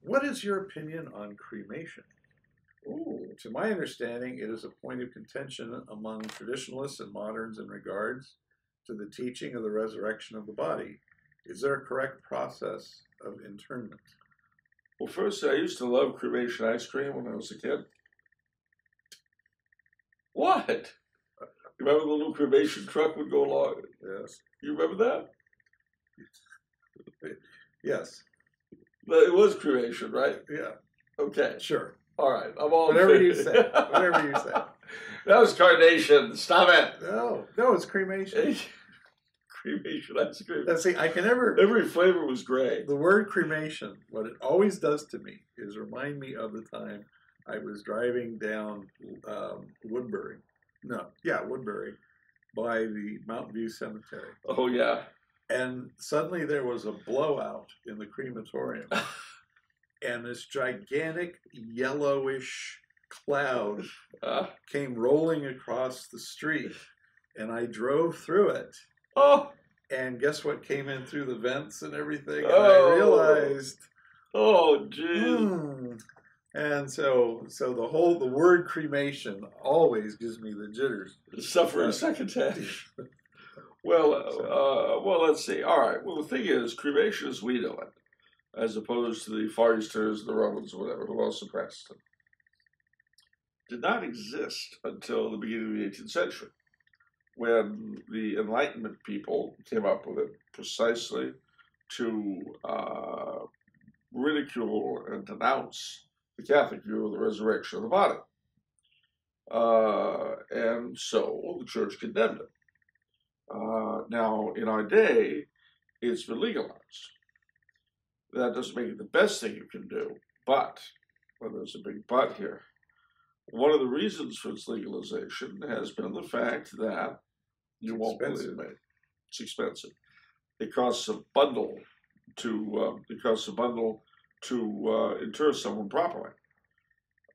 What is your opinion on cremation? Ooh. To my understanding, it is a point of contention among traditionalists and moderns in regards to the teaching of the resurrection of the body. Is there a correct process of internment? Well, first, I used to love cremation ice cream when I was a kid. What? You remember the little cremation truck would go along? Yes. You remember that? Yes. It was cremation, right? Yeah. Okay. Sure. All right. I'm all Whatever you say. Whatever you say. That was carnation. Stop it. No, it's cremation. Cremation ice cream. See, I can never. Every flavor was great. The word cremation, what it always does to me is remind me of the time I was driving down Woodbury. Woodbury, by the Mountain View Cemetery. Oh, yeah. And suddenly there was a blowout in the crematorium. And this gigantic yellowish cloud came rolling across the street. And I drove through it. Oh. And guess what came in through the vents and everything? And I realized. Oh, geez. And so the word cremation always gives me the jitters. Suffer a succotash. Well, let's see. All right. Well, the thing is, cremation as we know it, as opposed to the Far Easterners, the Romans, or whatever, who all suppressed it, did not exist until the beginning of the 18th century, when the Enlightenment people came up with it precisely to ridicule and denounce the Catholic view of the resurrection of the body. And so the church condemned it. Now, in our day, it's been legalized. That doesn't make it the best thing you can do, but, well, there's a big but here. One of the reasons for its legalization has been the fact that you won't believe me, it's expensive. It costs a bundle to inter someone properly.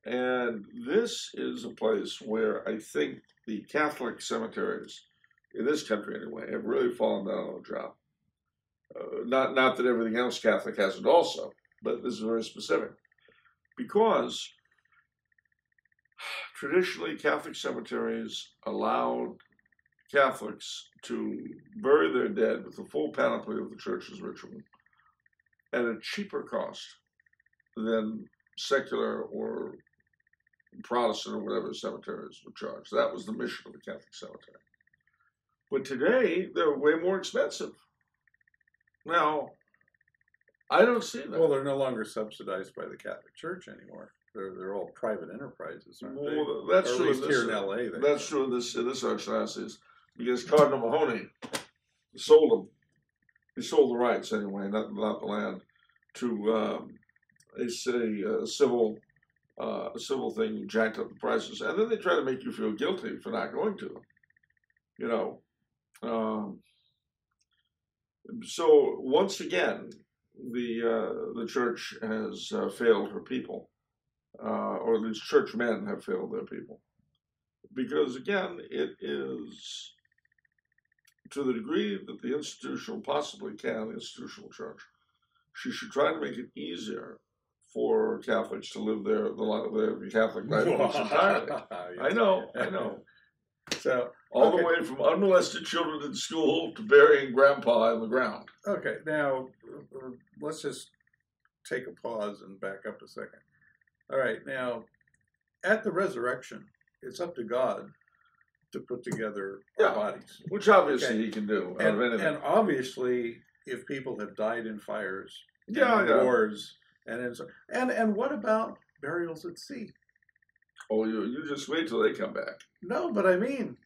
And this is a place where I think the Catholic cemeteries, in this country anyway, have really fallen down on the job. Not that everything else Catholic hasn't also, but this is very specific. Because traditionally Catholic cemeteries allowed Catholics to bury their dead with the full panoply of the church's ritual at a cheaper cost than secular or Protestant or whatever cemeteries would charge. That was the mission of the Catholic cemetery. But today, they're way more expensive. Now, I don't see that. Well, they're no longer subsidized by the Catholic Church anymore. They're all private enterprises, aren't they? Well, that's or true. At least here in L.A. That's true in this archdiocese, because Cardinal Mahoney sold them. He sold the rights anyway, not the land, to a civil thing, jacked up the prices, and then they try to make you feel guilty for not going to them. You know. So once again, the church has failed her people, or at least churchmen have failed their people, because again, it is to the degree that the institutional possibly can, the institutional church, she should try to make it easier for Catholics to live the Catholic life entirely. I know. So all the way from unmolested children in school to burying grandpa in the ground. Okay, now let's just take a pause and back up a second. All right, now at the resurrection, it's up to God to put together our bodies, which obviously He can do. And obviously, if people have died in fires, wars, and what about burials at sea? Oh, you just wait till they come back. No, but I mean,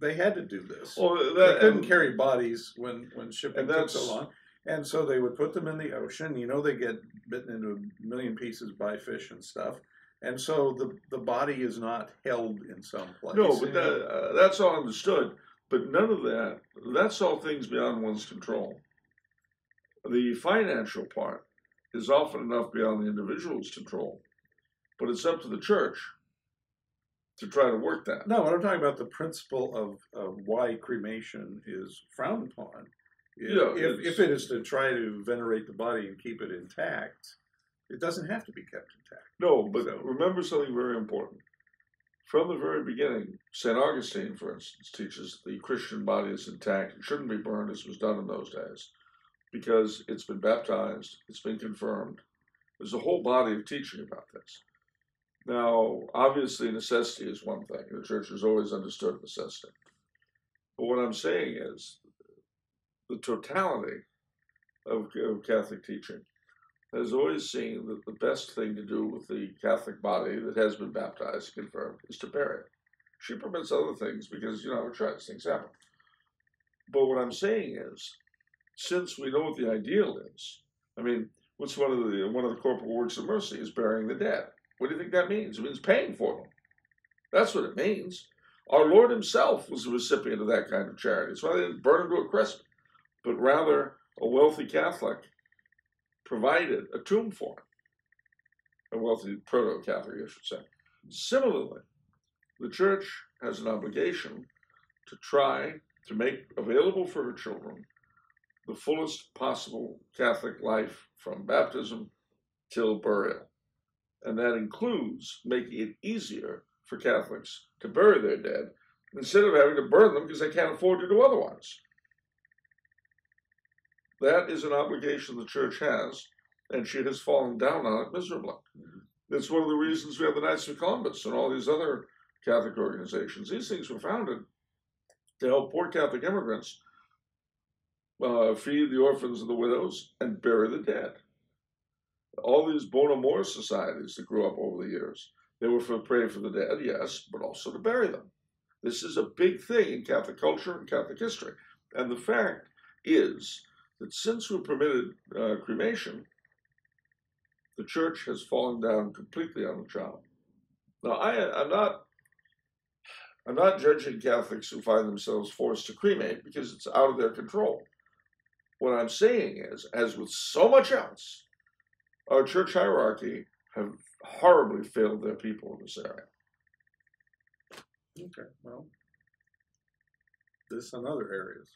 they had to do this. Well, they couldn't carry bodies when shipping took so long, and so they would put them in the ocean. You know, they get bitten into a million pieces by fish and stuff, and so the body is not held in some place. No, but that's all understood. But none of that. That's all things beyond one's control. The financial part is often enough beyond the individual's control. But it's up to the church to try to work that. No, what I'm talking about, the principle of why cremation is frowned upon, Yeah, If it is to try to venerate the body and keep it intact, it doesn't have to be kept intact. No, but remember something very important. From the very beginning, St. Augustine, for instance, teaches the Christian body is intact. It shouldn't be burned as was done in those days because it's been baptized, it's been confirmed. There's a whole body of teaching about this. Now, obviously, necessity is one thing. The church has always understood necessity. But what I'm saying is the totality of Catholic teaching has always seen that the best thing to do with the Catholic body that has been baptized and confirmed is to bury it. She permits other things because, we're trying things happen. But what I'm saying is, since we know what the ideal is, what's one of the corporal works of mercy is burying the dead. What do you think that means? It means paying for them. That's what it means. Our Lord himself was a recipient of that kind of charity. That's why they didn't burn him to a crisp, but rather a wealthy Catholic provided a tomb for him. A wealthy proto-Catholic, I should say. Similarly, the Church has an obligation to try to make available for her children the fullest possible Catholic life from baptism till burial. And that includes making it easier for Catholics to bury their dead instead of having to burn them because they can't afford to do otherwise. That is an obligation the Church has, and she has fallen down on it miserably. That's one of the reasons we have the Knights of Columbus and all these other Catholic organizations. These things were founded to help poor Catholic immigrants feed the orphans and the widows and bury the dead. All these bon amour societies that grew up over the years, they were for praying for the dead, yes, but also to bury them. This is a big thing in Catholic culture and Catholic history. And the fact is that since we permitted cremation, the Church has fallen down completely on the job. Now, I'm not judging Catholics who find themselves forced to cremate because it's out of their control. What I'm saying is, as with so much else, our church hierarchy have horribly failed their people in this area. Okay, well, this and other areas.